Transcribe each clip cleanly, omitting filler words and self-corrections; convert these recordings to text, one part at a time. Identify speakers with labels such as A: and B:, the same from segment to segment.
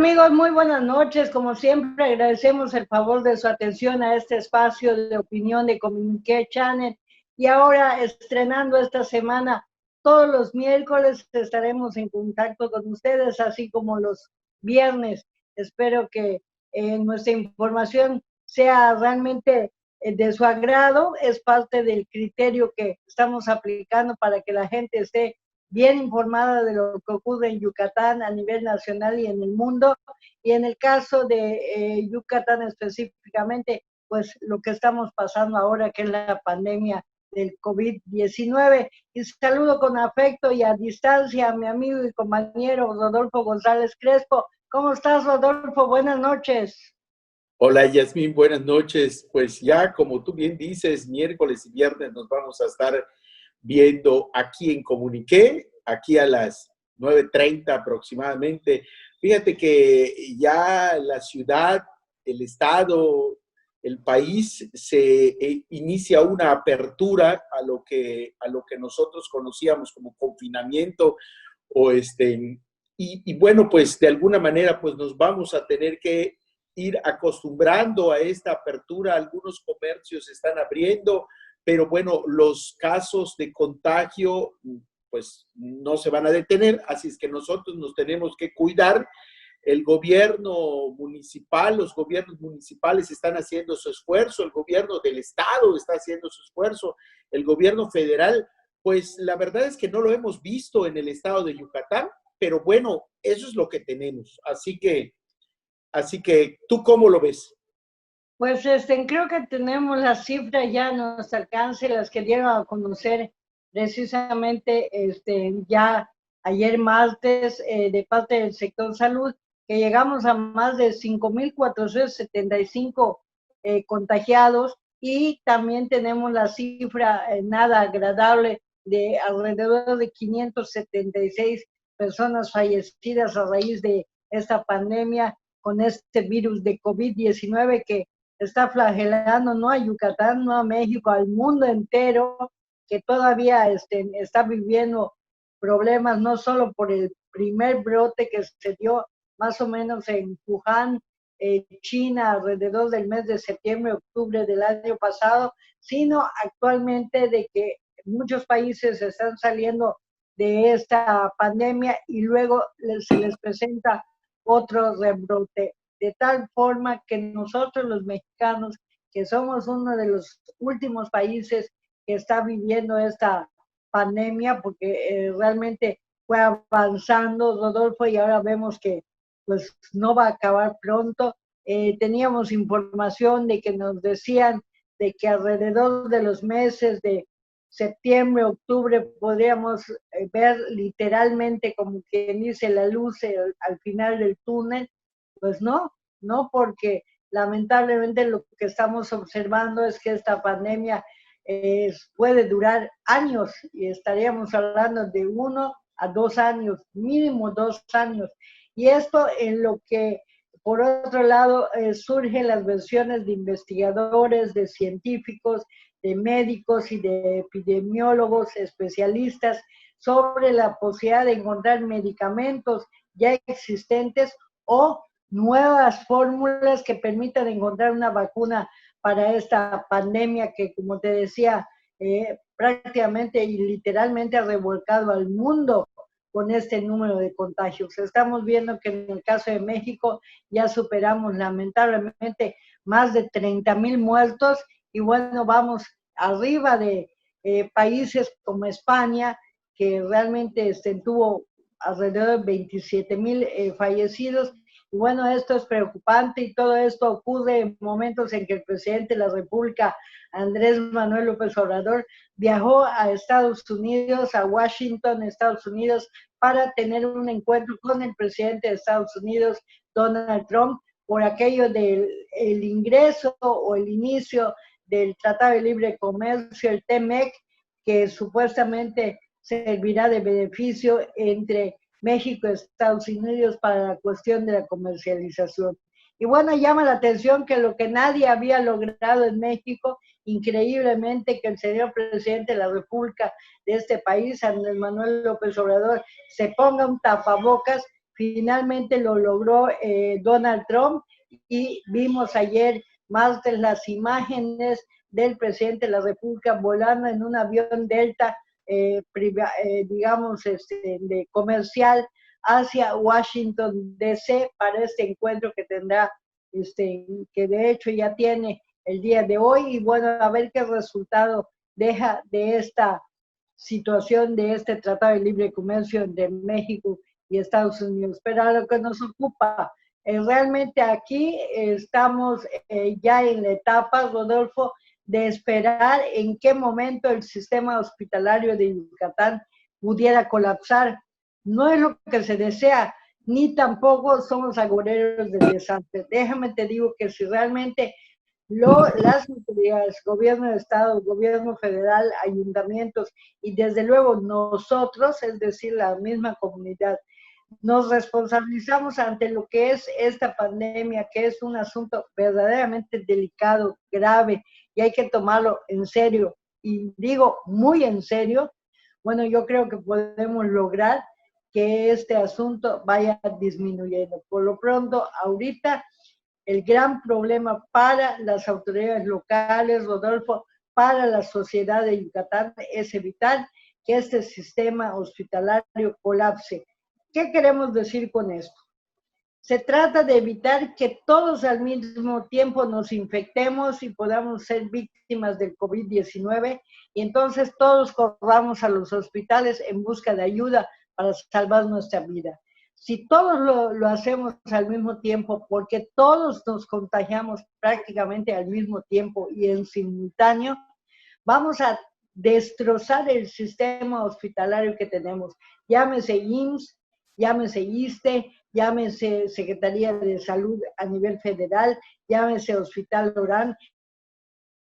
A: amigos? Muy buenas noches. Como siempre, agradecemos el favor de su atención a este espacio de opinión de Comunique Channel. Y ahora, estrenando esta semana, todos los miércoles estaremos en contacto con ustedes, así como los viernes. Espero que nuestra información sea realmente de su agrado. Es parte del criterio que estamos aplicando para que la gente esté bien informada de lo que ocurre en Yucatán a nivel nacional y en el mundo. Y en el caso de Yucatán específicamente, pues lo que estamos pasando ahora, que es la pandemia del COVID-19. Y saludo con afecto y a distancia a mi amigo y compañero Rodolfo González Crespo. ¿Cómo estás, Rodolfo? Buenas noches.
B: Hola Yasmín, buenas noches. Pues ya como tú bien dices, miércoles y viernes nos vamos a estar viendo aquí en Comuniqué, aquí a las 9:30 aproximadamente. Fíjate que ya la ciudad, el estado, el país se inicia una apertura a lo que nosotros conocíamos como confinamiento o y bueno, pues de alguna manera pues nos vamos a tener que ir acostumbrando a esta apertura. Algunos comercios están abriendo, pero bueno, los casos de contagio pues no se van a detener, así es que nosotros nos tenemos que cuidar. El gobierno municipal, los gobiernos municipales están haciendo su esfuerzo, el gobierno del estado está haciendo su esfuerzo, el gobierno federal, pues la verdad es que no lo hemos visto en el estado de Yucatán, pero bueno, eso es lo que tenemos. Así que, ¿tú cómo lo ves?
A: Pues creo que tenemos las cifras ya a nuestro alcance, las que dieron a conocer precisamente ya ayer martes de parte del sector salud, que llegamos a más de 5,475 contagiados, y también tenemos la cifra nada agradable de alrededor de 576 personas fallecidas a raíz de esta pandemia con este virus de COVID-19 que está flagelando no a Yucatán, no a México, al mundo entero, que todavía está viviendo problemas, no solo por el primer brote que se dio más o menos en Wuhan, China, alrededor del mes de septiembre, octubre del año pasado, sino actualmente de que muchos países están saliendo de esta pandemia y luego se les presenta otro rebrote, de tal forma que nosotros los mexicanos, que somos uno de los últimos países que está viviendo esta pandemia, porque realmente fue avanzando, Rodolfo, y ahora vemos que pues no va a acabar pronto. Teníamos información de que nos decían de que alrededor de los meses de septiembre, octubre, podríamos ver literalmente, como quien dice, la luz al final del túnel. Pues no, no, porque lamentablemente lo que estamos observando es que esta pandemia puede durar años, y estaríamos hablando de 1 a 2 años, mínimo 2 años. Y esto en lo que, por otro lado, surgen las versiones de investigadores, de científicos, de médicos y de epidemiólogos especialistas sobre la posibilidad de encontrar medicamentos ya existentes o nuevas fórmulas que permitan encontrar una vacuna para esta pandemia que, como te decía, prácticamente y literalmente ha revolcado al mundo con este número de contagios. Estamos viendo que en el caso de México ya superamos lamentablemente más de 30,000 muertos, y bueno, vamos arriba de países como España, que realmente tuvo alrededor de 27,000 fallecidos. Y bueno, esto es preocupante, y todo esto ocurre en momentos en que el presidente de la República, Andrés Manuel López Obrador, viajó a Estados Unidos, a Washington, Estados Unidos, para tener un encuentro con el presidente de Estados Unidos, Donald Trump, por aquello del ingreso o el inicio del Tratado de Libre Comercio, el TEMEC, que supuestamente servirá de beneficio entre México y Estados Unidos para la cuestión de la comercialización. Y bueno, llama la atención que lo que nadie había logrado en México, increíblemente, que el señor presidente de la República de este país, Andrés Manuel López Obrador, se ponga un tapabocas finalmente lo logró Donald Trump, y vimos ayer más de las imágenes del presidente de la República volando en un avión Delta, digamos, de comercial, hacia Washington DC para este encuentro que tendrá, que de hecho ya tiene el día de hoy, y bueno, a ver qué resultado deja de esta situación, de este Tratado de Libre Comercio entre México y Estados Unidos. Pero a lo que nos ocupa, realmente aquí estamos ya en la etapa, Rodolfo, de esperar en qué momento el sistema hospitalario de Yucatán pudiera colapsar. No es lo que se desea, ni tampoco somos agoreros del desastre. Déjame te digo que si realmente las autoridades, gobierno de Estado, gobierno federal, ayuntamientos y desde luego nosotros, es decir, la misma comunidad, nos responsabilizamos ante lo que es esta pandemia, que es un asunto verdaderamente delicado, grave, y hay que tomarlo en serio, y digo muy en serio. Bueno, yo creo que podemos lograr que este asunto vaya disminuyendo. Por lo pronto, ahorita, el gran problema para las autoridades locales, Rodolfo, para la sociedad de Yucatán, es evitar que este sistema hospitalario colapse. ¿Qué queremos decir con esto? Se trata de evitar que todos al mismo tiempo nos infectemos y podamos ser víctimas del COVID-19, y entonces todos corramos a los hospitales en busca de ayuda para salvar nuestra vida. Si todos lo hacemos al mismo tiempo, porque todos nos contagiamos prácticamente al mismo tiempo y en simultáneo, vamos a destrozar el sistema hospitalario que tenemos. Llámese IMSS, llámese ISSSTE, llámese Secretaría de Salud a nivel federal, llámese Hospital Orán.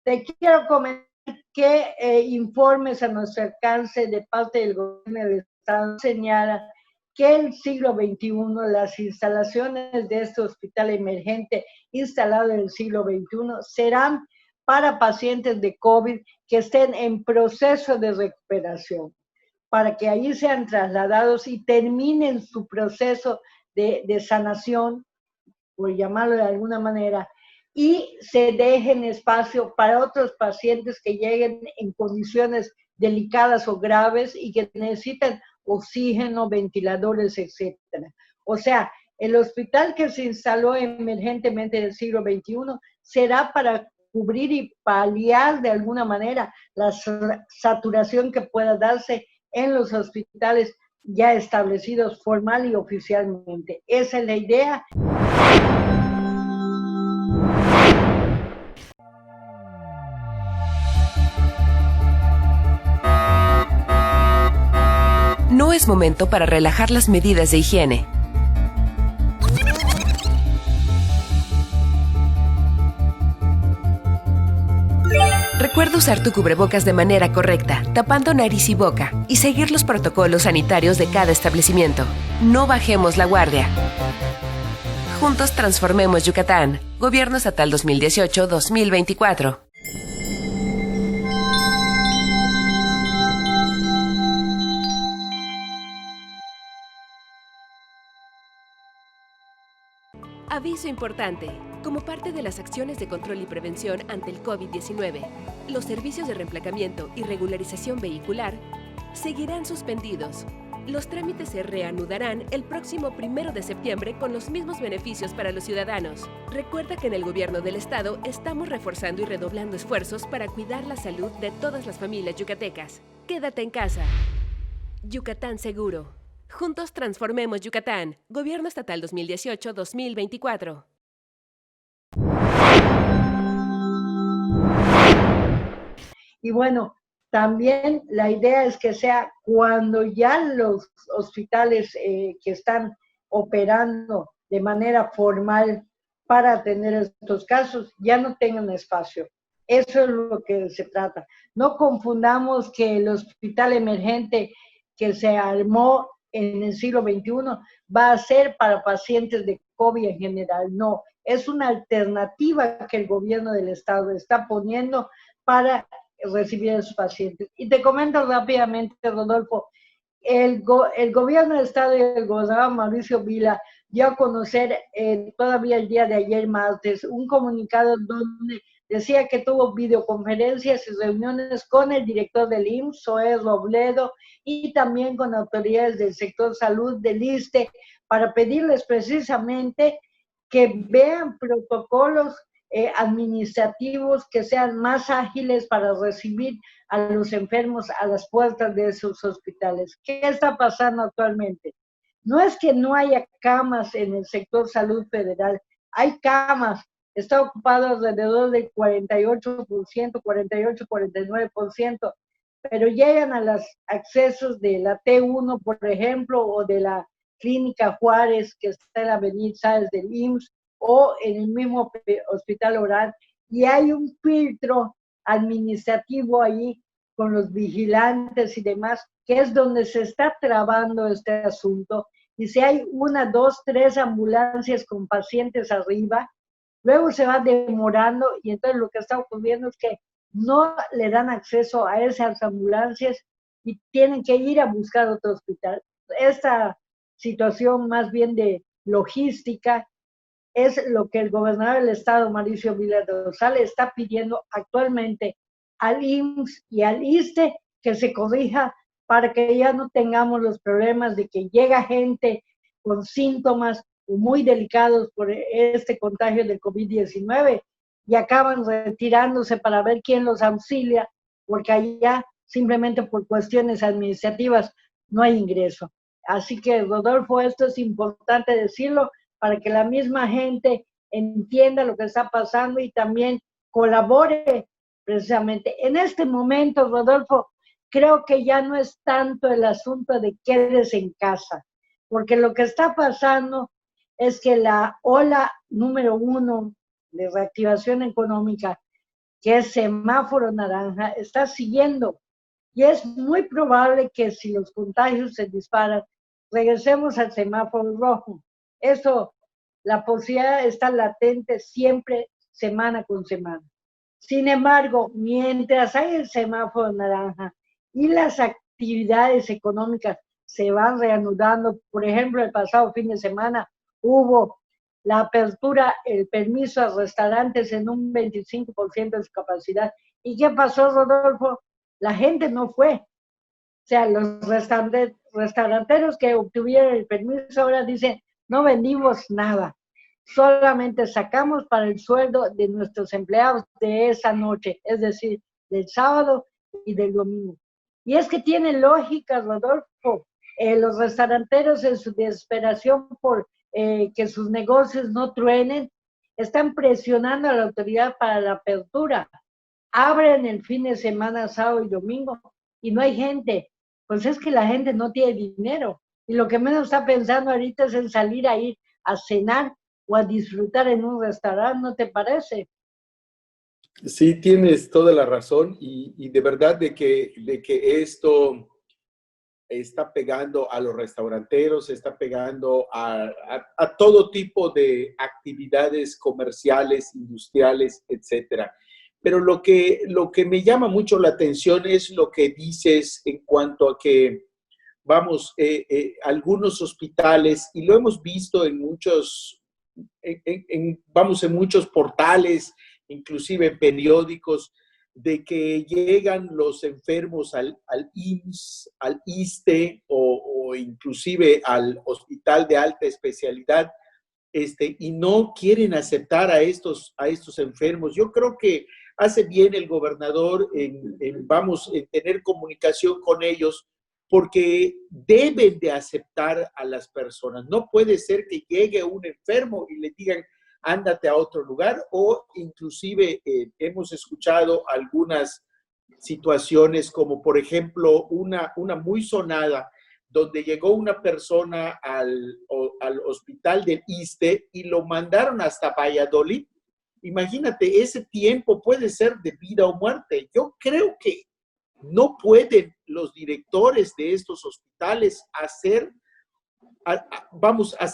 A: Te quiero comentar que informes a nuestro alcance de parte del gobierno del Estado señalan que el siglo XXI, las instalaciones de este hospital emergente instalado en el siglo XXI serán para pacientes de COVID que estén en proceso de recuperación, para que ahí sean trasladados y terminen su proceso de sanación, por llamarlo de alguna manera, y se dejen espacio para otros pacientes que lleguen en condiciones delicadas o graves y que necesitan oxígeno, ventiladores, etcétera. O sea, el hospital que se instaló emergentemente en el siglo XXI será para cubrir y paliar de alguna manera la saturación que pueda darse en los hospitales ya establecidos formal y oficialmente. Esa es la idea.
C: No es momento para relajar las medidas de higiene. Recuerda usar tu cubrebocas de manera correcta, tapando nariz y boca, y seguir los protocolos sanitarios de cada establecimiento. No bajemos la guardia. Juntos transformemos Yucatán. Gobierno Estatal 2018-2024. Aviso importante. Como parte de las acciones de control y prevención ante el COVID-19, los servicios de reemplacamiento y regularización vehicular seguirán suspendidos. Los trámites se reanudarán el próximo 1 de septiembre con los mismos beneficios para los ciudadanos. Recuerda que en el Gobierno del Estado estamos reforzando y redoblando esfuerzos para cuidar la salud de todas las familias yucatecas. Quédate en casa. Yucatán seguro. Juntos transformemos Yucatán. Gobierno Estatal 2018-2024.
A: Y bueno, también la idea es que sea cuando ya los hospitales que están operando de manera formal para atender estos casos ya no tengan espacio. Eso es lo que se trata. No confundamos que el hospital emergente que se armó en el siglo XXI va a ser para pacientes de COVID en general. No, es una alternativa que el gobierno del Estado está poniendo para recibir a esos pacientes. Y te comento rápidamente, Rodolfo, el gobierno del Estado y el gobernador Mauricio Vila dio a conocer todavía el día de ayer, martes, un comunicado donde decía que tuvo videoconferencias y reuniones con el director del IMSS, Zoé Robledo, y también con autoridades del sector salud del ISSSTE, para pedirles precisamente que vean protocolos administrativos que sean más ágiles para recibir a los enfermos a las puertas de esos hospitales. ¿Qué está pasando actualmente? No es que no haya camas en el sector salud federal, hay camas, está ocupado alrededor del 48%, 48-49%, pero llegan a los accesos de la T1, por ejemplo, o de la Clínica Juárez, que está en la Avenida Sáenz del IMSS, o en el mismo hospital oral, y hay un filtro administrativo ahí con los vigilantes y demás, que es donde se está trabando este asunto. Y si hay 1, 2, 3 ambulancias con pacientes arriba, luego se va demorando y entonces lo que está ocurriendo es que no le dan acceso a esas ambulancias y tienen que ir a buscar otro hospital. Esta situación más bien de logística es lo que el gobernador del estado, Mauricio Vila Dosal, está pidiendo actualmente al IMSS y al ISSSTE que se corrija para que ya no tengamos los problemas de que llega gente con síntomas muy delicados por este contagio del COVID-19 y acaban retirándose para ver quién los auxilia, porque allá simplemente por cuestiones administrativas no hay ingreso. Así que, Rodolfo, esto es importante decirlo para que la misma gente entienda lo que está pasando y también colabore precisamente. En este momento, Rodolfo, creo que ya no es tanto el asunto de quedes en casa, porque lo que está pasando es que la ola número 1 de reactivación económica, que es semáforo naranja, está siguiendo. Y es muy probable que si los contagios se disparan, regresemos al semáforo rojo. Eso, la posibilidad está latente siempre, semana con semana. Sin embargo, mientras hay el semáforo naranja y las actividades económicas se van reanudando, por ejemplo, el pasado fin de semana hubo la apertura, el permiso a restaurantes en un 25% de su capacidad. ¿Y qué pasó, Rodolfo? La gente no fue. O sea, los restauranteros que obtuvieron el permiso ahora dicen, no vendimos nada, solamente sacamos para el sueldo de nuestros empleados de esa noche, es decir, del sábado y del domingo. Y es que tiene lógica, Rodolfo. Los restauranteros en su desesperación por que sus negocios no truenen, están presionando a la autoridad para la apertura. Abren el fin de semana, sábado y domingo, y no hay gente. Pues es que la gente no tiene dinero. Y lo que menos está pensando ahorita es en salir a ir a cenar o a disfrutar en un restaurante, ¿no te parece?
B: Sí, tienes toda la razón y de verdad de que esto está pegando a los restauranteros, está pegando a todo tipo de actividades comerciales, industriales, etcétera. Pero lo que me llama mucho la atención es lo que dices en cuanto a que, vamos, algunos hospitales, y lo hemos visto en muchos, vamos, en muchos portales, inclusive en periódicos, de que llegan los enfermos al IMSS, al ISSSTE o inclusive al hospital de alta especialidad, y no quieren aceptar a estos enfermos. Yo creo que hace bien el gobernador en tener comunicación con ellos, porque deben de aceptar a las personas. No puede ser que llegue un enfermo y le digan, ándate a otro lugar, o inclusive hemos escuchado algunas situaciones como, por ejemplo, una muy sonada, donde llegó una persona al hospital del ISSSTE y lo mandaron hasta Valladolid. Imagínate, ese tiempo puede ser de vida o muerte. Yo creo que no pueden los directores de estos hospitales hacer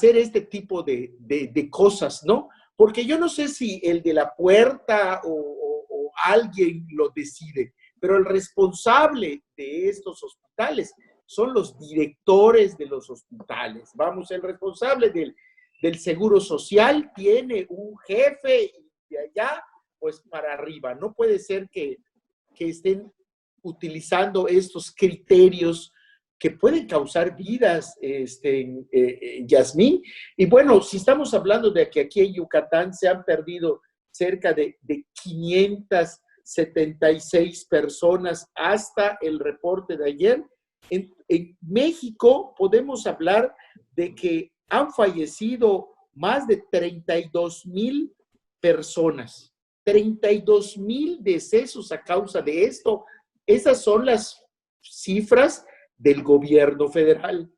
B: este tipo de cosas, ¿no? Porque yo no sé si el de la puerta o alguien lo decide, pero el responsable de estos hospitales son los directores de los hospitales. Vamos, el responsable del Seguro Social tiene un jefe y de allá, pues para arriba. No puede ser que estén utilizando estos criterios que pueden causar vidas, Yasmín. Y bueno, si estamos hablando de que aquí en Yucatán se han perdido cerca de 576 personas hasta el reporte de ayer, en México podemos hablar de que han fallecido más de 32,000 personas, 32,000 decesos a causa de esto. Esas son las cifras del gobierno federal,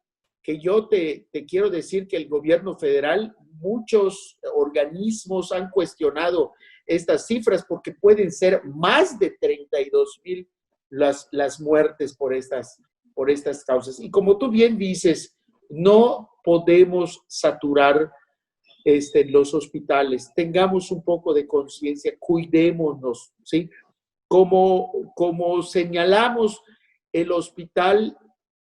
B: que yo te quiero decir que el gobierno federal, muchos organismos han cuestionado estas cifras porque pueden ser más de 32,000 las muertes por estas causas. Y como tú bien dices, no podemos saturar los hospitales. Tengamos un poco de conciencia, cuidémonos, ¿sí? Como señalamos, el hospital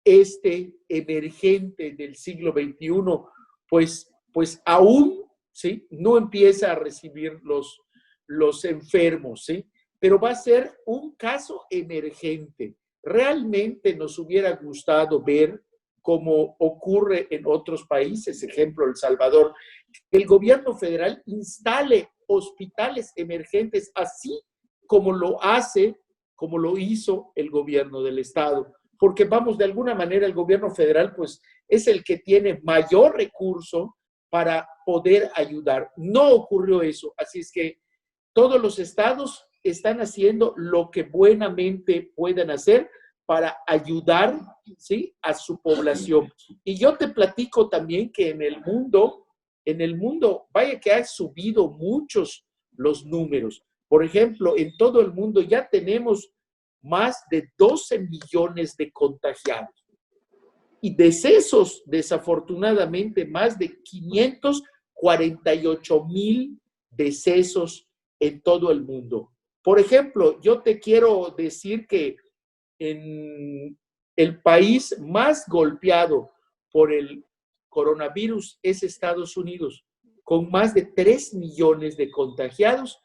B: emergente del siglo XXI, pues aún, ¿sí?, no empieza a recibir los enfermos, ¿sí? Pero va a ser un caso emergente. Realmente nos hubiera gustado ver, como ocurre en otros países, ejemplo, El Salvador, que el gobierno federal instale hospitales emergentes así como lo hizo el gobierno del estado. Porque vamos, de alguna manera el gobierno federal pues es el que tiene mayor recurso para poder ayudar. No ocurrió eso, así es que todos los estados están haciendo lo que buenamente puedan hacer para ayudar, ¿sí?, a su población. Y yo te platico también que en el mundo, vaya que ha subido muchos los números. Por ejemplo, en todo el mundo ya tenemos más de 12 millones de contagiados y decesos, desafortunadamente, más de 548,000 decesos en todo el mundo. Por ejemplo, yo te quiero decir que en el país más golpeado por el coronavirus es Estados Unidos, con más de 3 millones de contagiados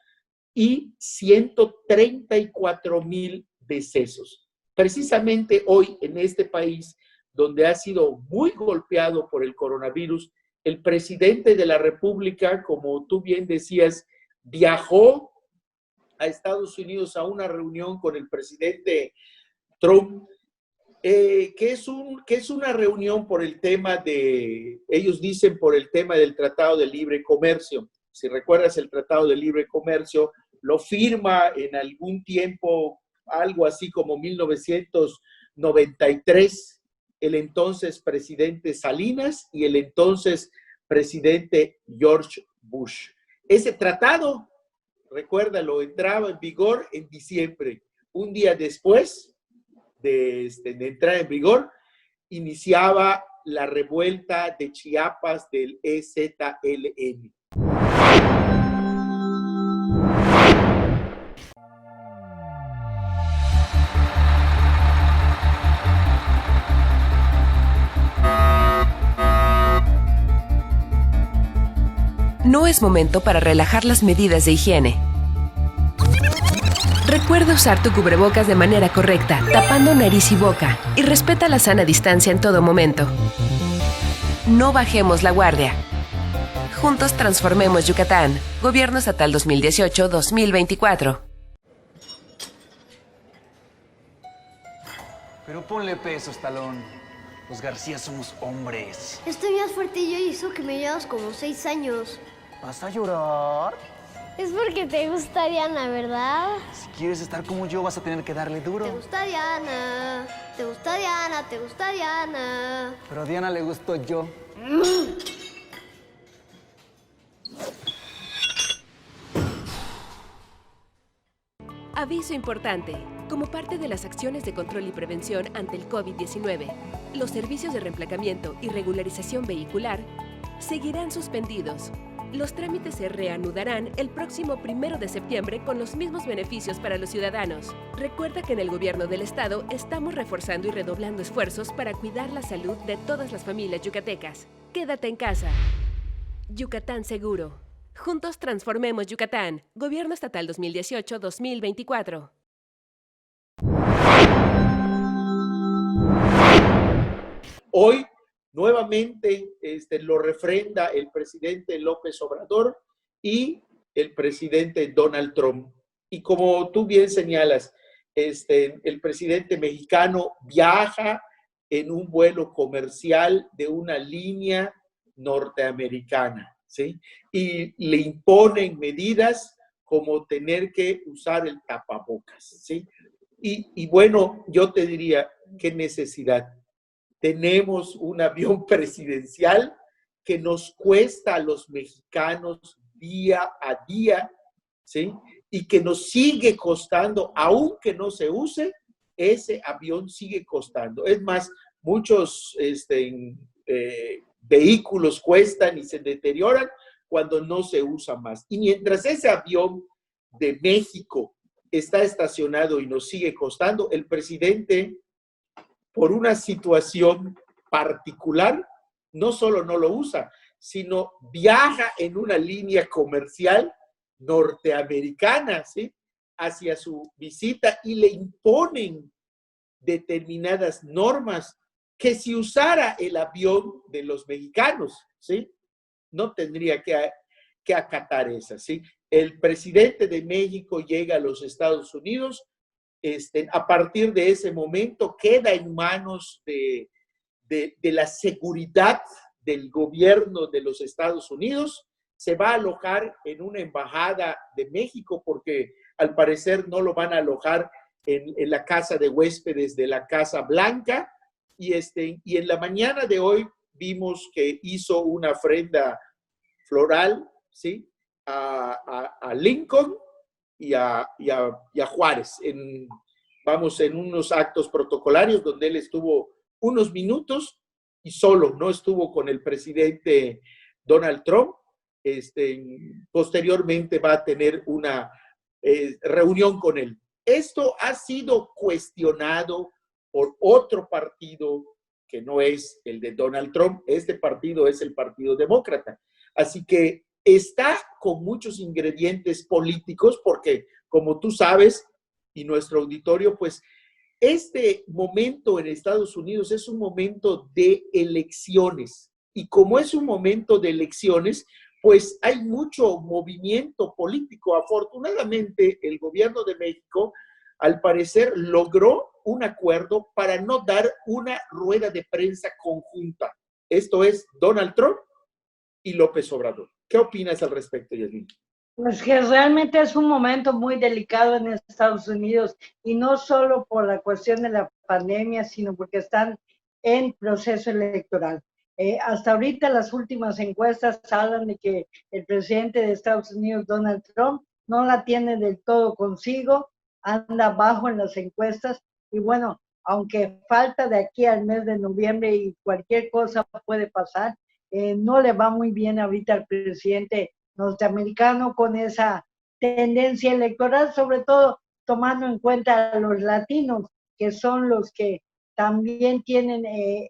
B: y 134,000 decesos. Precisamente hoy, en este país, donde ha sido muy golpeado por el coronavirus, el presidente de la República, como tú bien decías, viajó a Estados Unidos a una reunión con el presidente Trump, que es una reunión por el tema ellos dicen por el tema del Tratado de Libre Comercio. Si recuerdas, el Tratado de Libre Comercio lo firma en algún tiempo, algo así como 1993, el entonces presidente Salinas y el entonces presidente George Bush. Ese tratado, recuérdalo, entraba en vigor en diciembre. Un día después de entrar en vigor, iniciaba la revuelta de Chiapas del EZLN.
C: No es momento para relajar las medidas de higiene. Recuerda usar tu cubrebocas de manera correcta, tapando nariz y boca, y respeta la sana distancia en todo momento. No bajemos la guardia. Juntos transformemos Yucatán. Gobierno Estatal 2018-2024.
D: Pero ponle peso, Talón. Los García somos hombres.
E: Estoy más fuerte yo y eso que me llevas como 6 años.
D: ¿Vas a llorar?
E: Es porque te gusta Diana, ¿verdad?
D: Si quieres estar como yo, vas a tener que darle duro.
E: Te gusta Diana, te gusta Diana, te gusta Diana.
D: Pero a Diana le gustó yo.
C: Aviso importante. Como parte de las acciones de control y prevención ante el COVID-19, los servicios de reemplacamiento y regularización vehicular seguirán suspendidos. Los trámites se reanudarán el próximo 1 de septiembre con los mismos beneficios para los ciudadanos. Recuerda que en el gobierno del estado estamos reforzando y redoblando esfuerzos para cuidar la salud de todas las familias yucatecas. Quédate en casa. Yucatán Seguro. Juntos transformemos Yucatán. Gobierno Estatal 2018-2024.
B: Hoy nuevamente lo refrenda el presidente López Obrador y el presidente Donald Trump. Y como tú bien señalas, el presidente mexicano viaja en un vuelo comercial de una línea norteamericana, ¿sí? Y le imponen medidas como tener que usar el tapabocas, ¿sí? Y bueno, yo te diría, ¿qué necesidad? Tenemos un avión presidencial que nos cuesta a los mexicanos día a día, ¿sí? Y que nos sigue costando, aunque no se use, ese avión sigue costando. Es más, muchos vehículos cuestan y se deterioran cuando no se usa más. Y mientras ese avión de México está estacionado y nos sigue costando, el presidente, por una situación particular, no solo no lo usa, sino viaja en una línea comercial norteamericana, ¿sí? Hacia su visita y le imponen determinadas normas que si usara el avión de los mexicanos, ¿sí? No tendría que acatar esas, ¿sí? El presidente de México llega a los Estados Unidos. A partir de ese momento queda en manos de la seguridad del gobierno de los Estados Unidos. Se va a alojar en una embajada de México porque al parecer no lo van a alojar en la casa de huéspedes de la Casa Blanca. Y en la mañana de hoy vimos que hizo una ofrenda floral, ¿sí? a Lincoln y a Juárez, en unos actos protocolarios donde él estuvo unos minutos y solo, no estuvo con el presidente Donald Trump. Posteriormente va a tener una reunión con él. Esto ha sido cuestionado por otro partido que no es el de Donald Trump. Este partido es el Partido Demócrata. Así que está con muchos ingredientes políticos porque, como tú sabes, y nuestro auditorio, pues este momento en Estados Unidos es un momento de elecciones. Y como es un momento de elecciones, pues hay mucho movimiento político. Afortunadamente, el gobierno de México, al parecer, logró un acuerdo para no dar una rueda de prensa conjunta. Esto es Donald Trump y López Obrador. ¿Qué opinas al respecto, Yasmín?
A: Pues que realmente es un momento muy delicado en Estados Unidos y no solo por la cuestión de la pandemia, sino porque están en proceso electoral. Hasta ahorita las últimas encuestas hablan de que el presidente de Estados Unidos, Donald Trump, no la tiene del todo consigo, anda bajo en las encuestas y bueno, aunque falta de aquí al mes de noviembre y cualquier cosa puede pasar, no le va muy bien ahorita al presidente norteamericano con esa tendencia electoral, sobre todo tomando en cuenta a los latinos, que son los que también tienen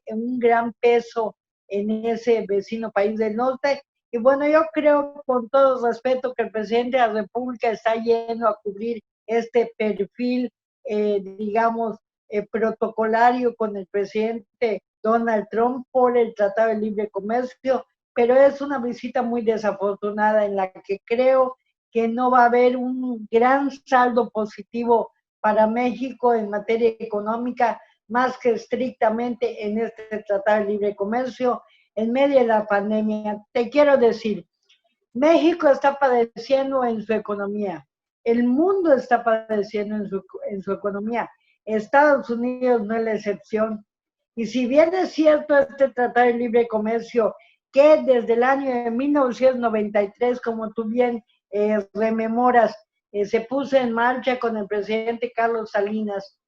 A: un gran peso en ese vecino país del norte. Y bueno, yo creo con todo respeto que el presidente de la República está yendo a cubrir este perfil, digamos, protocolario con el presidente Donald Trump por el Tratado de Libre Comercio, pero es una visita muy desafortunada en la que creo que no va a haber un gran saldo positivo para México en materia económica, más que estrictamente en este Tratado de Libre Comercio en medio de la pandemia. Te quiero decir, México está padeciendo en su economía, el mundo está padeciendo en su economía, Estados Unidos no es la excepción. Y si bien es cierto este Tratado de Libre Comercio, que desde el año de 1993, como tú bien rememoras, se puso en marcha con el presidente Carlos Salinas,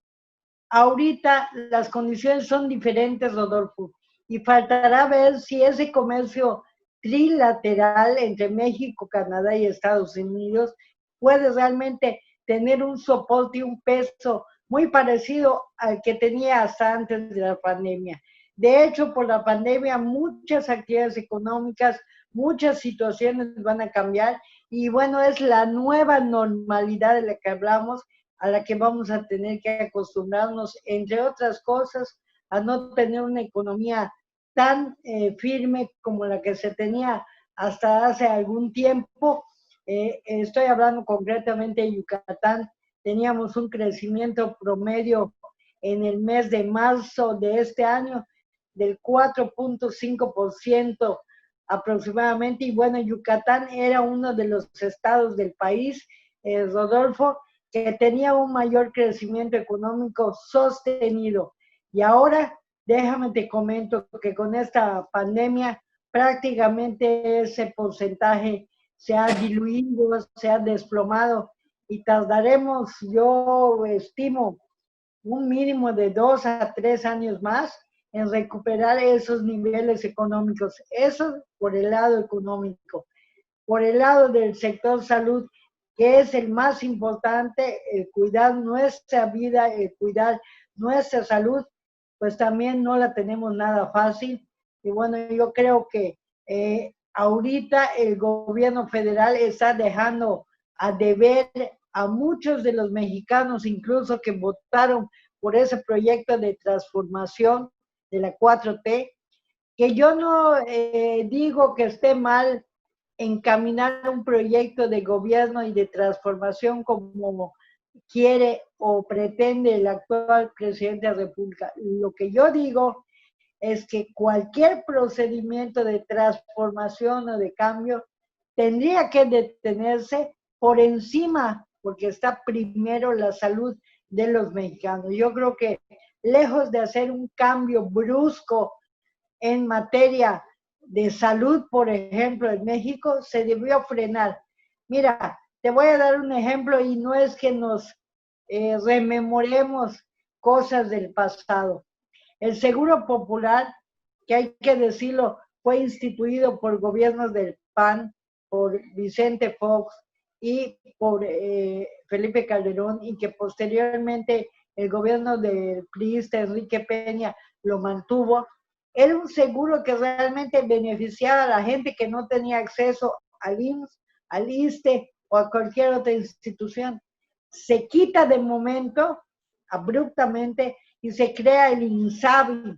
A: ahorita las condiciones son diferentes, Rodolfo, y faltará ver si ese comercio trilateral entre México, Canadá y Estados Unidos puede realmente tener un soporte y un peso muy parecido al que tenía hasta antes de la pandemia. De hecho, por la pandemia, muchas actividades económicas, muchas situaciones van a cambiar y bueno, es la nueva normalidad de la que hablamos, a la que vamos a tener que acostumbrarnos, entre otras cosas, a no tener una economía tan firme como la que se tenía hasta hace algún tiempo. Estoy hablando concretamente de Yucatán. Teníamos un crecimiento promedio en el mes de marzo de este año del 4.5% aproximadamente, y bueno, Yucatán era uno de los estados del país, Rodolfo, que tenía un mayor crecimiento económico sostenido. Y ahora, déjame te comento que con esta pandemia prácticamente ese porcentaje se ha diluido, se ha desplomado y tardaremos, yo estimo, un mínimo de 2 a 3 años más en recuperar esos niveles económicos. Eso por el lado económico. Por el lado del sector salud, que es el más importante, el cuidar nuestra vida, el cuidar nuestra salud, pues también no la tenemos nada fácil. Y bueno, yo creo que ahorita el gobierno federal está dejando a deber a muchos de los mexicanos, incluso que votaron por ese proyecto de transformación de la 4T, que yo no digo que esté mal encaminar un proyecto de gobierno y de transformación como quiere o pretende el actual presidente de la República. Lo que yo digo es que cualquier procedimiento de transformación o de cambio tendría que detenerse por encima, porque está primero la salud de los mexicanos. Yo creo que lejos de hacer un cambio brusco en materia de salud, por ejemplo, en México, se debió frenar. Mira, te voy a dar un ejemplo y no es que nos rememoremos cosas del pasado. El Seguro Popular, que hay que decirlo, fue instituido por gobiernos del PAN, por Vicente Fox y por Felipe Calderón, y que posteriormente el gobierno del priista Enrique Peña lo mantuvo. Era un seguro que realmente beneficiaba a la gente que no tenía acceso al IMSS, al ISSSTE o a cualquier otra institución. Se quita de momento, abruptamente, y se crea el INSABI,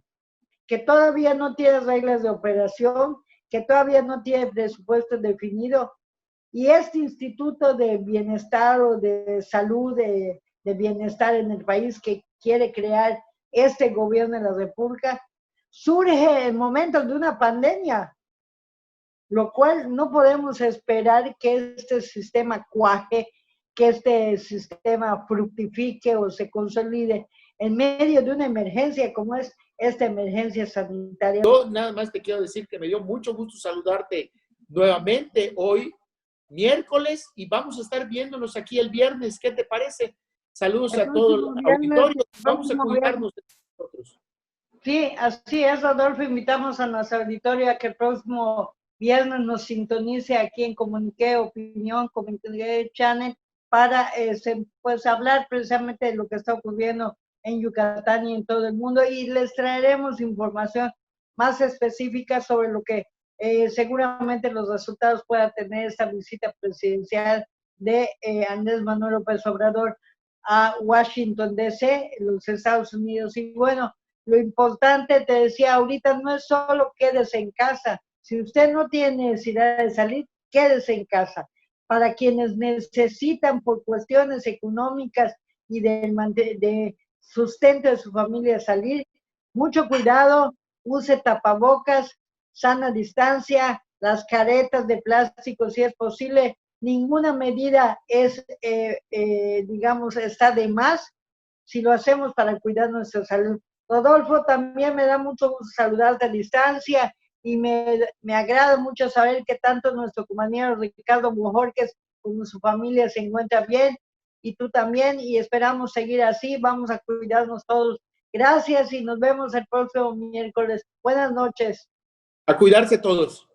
A: que todavía no tiene reglas de operación, que todavía no tiene presupuesto definido. Y este Instituto de Bienestar o de Salud, de Bienestar en el país que quiere crear este gobierno de la República, surge en momentos de una pandemia, lo cual no podemos esperar que este sistema cuaje, que este sistema fructifique o se consolide en medio de una emergencia como es esta emergencia sanitaria.
B: Yo nada más te quiero decir que me dio mucho gusto saludarte nuevamente hoy, miércoles, y vamos a estar viéndonos aquí el viernes. ¿Qué te parece? Saludos a todo el auditorio. Vamos a cuidarnos de nosotros.
A: Sí, así es, Rodolfo. Invitamos a nuestro auditorio a que el próximo viernes nos sintonice aquí en Comuniqué Opinión, Comuniqué Channel, para pues hablar precisamente de lo que está ocurriendo en Yucatán y en todo el mundo, y les traeremos información más específica sobre lo que seguramente los resultados pueda tener esta visita presidencial de Andrés Manuel López Obrador a Washington DC, los Estados Unidos. Y bueno, lo importante, te decía ahorita, no es solo quédese en casa. Si usted no tiene necesidad de salir, quédese en casa. Para quienes necesitan por cuestiones económicas y de sustento de su familia salir, mucho cuidado, use tapabocas, sana distancia, las caretas de plástico si es posible. Ninguna medida es, digamos, está de más si lo hacemos para cuidar nuestra salud. Rodolfo, también me da mucho gusto saludarte a distancia y me agrada mucho saber que tanto nuestro compañero Ricardo Bojorquez como su familia se encuentra bien, y tú también, y esperamos seguir así. Vamos a cuidarnos todos. Gracias y nos vemos el próximo miércoles. Buenas noches.
B: A cuidarse todos.